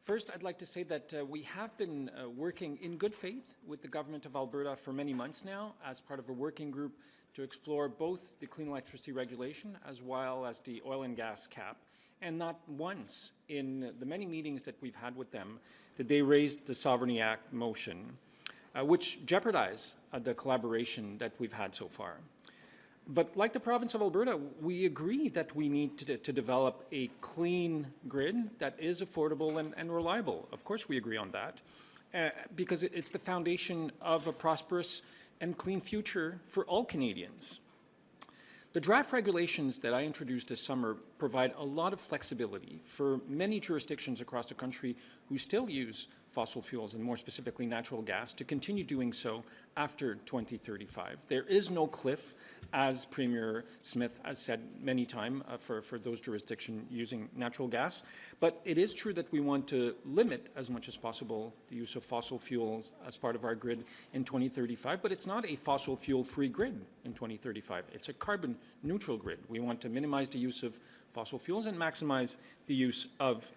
First, I'd like to say that we have been working in good faith with the Government of Alberta for many months now as part of a working group to explore both the clean electricity regulation as well as the oil and gas cap. And not once in the many meetings that we've had with them did they raise the Sovereignty Act motion, which jeopardize the collaboration that we've had so far. But like the province of Alberta, we agree that we need to develop a clean grid that is affordable and reliable. Of course we agree on that, because it's the foundation of a prosperous and clean future for all Canadians. The draft regulations that I introduced this summer provide a lot of flexibility for many jurisdictions across the country who still use fossil fuels, and more specifically natural gas, to continue doing so after 2035. There is no cliff, as Premier Smith has said many times, for those jurisdictions using natural gas. But it is true that we want to limit as much as possible the use of fossil fuels as part of our grid in 2035. But it's not a fossil fuel-free grid in 2035. It's a carbon-neutral grid. We want to minimize the use of fossil fuels and maximize the use of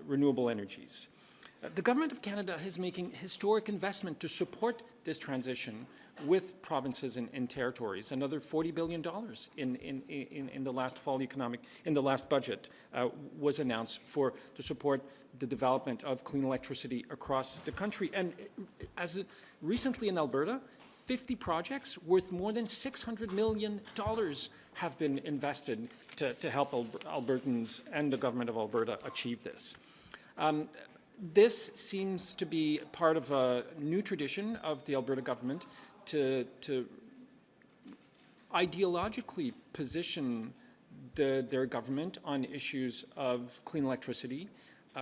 renewable energies. The Government of Canada is making historic investment to support this transition with provinces and territories. Another $40 billion in the last fall budget was announced to support the development of clean electricity across the country. And recently in Alberta, 50 projects worth more than $600 million have been invested to help Albertans and the Government of Alberta achieve this. This seems to be part of a new tradition of the Alberta government to ideologically position their government on issues of clean electricity,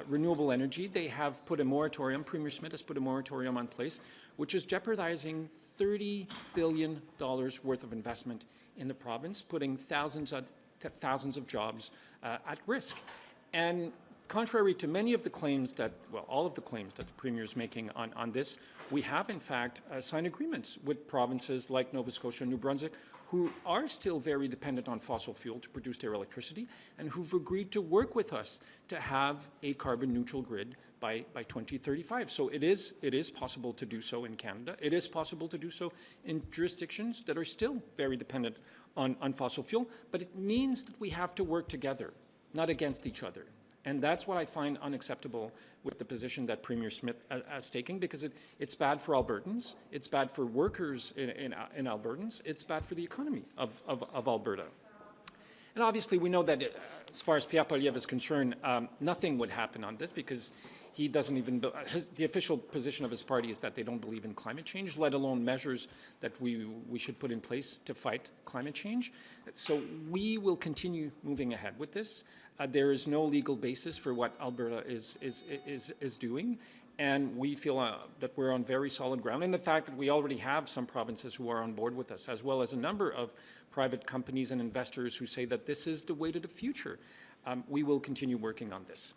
renewable energy. They have put a moratorium, Premier Smith has put a moratorium on place, which is jeopardizing $30 billion worth of investment in the province, putting thousands of jobs at risk. And contrary to many of the claims that, well, all of the claims that the Premier is making on this, we have in fact signed agreements with provinces like Nova Scotia and New Brunswick who are still very dependent on fossil fuel to produce their electricity and who've agreed to work with us to have a carbon neutral grid by 2035. So it is possible to do so in Canada. It is possible to do so in jurisdictions that are still very dependent on fossil fuel, but it means that we have to work together, not against each other. And that's what I find unacceptable with the position that Premier Smith has taken, because it's bad for Albertans, it's bad for workers in Albertans, it's bad for the economy of Alberta. And obviously we know that as far as Pierre Poilievre is concerned, nothing would happen on this, because he doesn't even, the official position of his party is that they don't believe in climate change, let alone measures that we should put in place to fight climate change. So we will continue moving ahead with this. There is no legal basis for what Alberta is doing, and we feel that we're on very solid ground. And the fact that we already have some provinces who are on board with us, as well as a number of private companies and investors who say that this is the way to the future. We will continue working on this.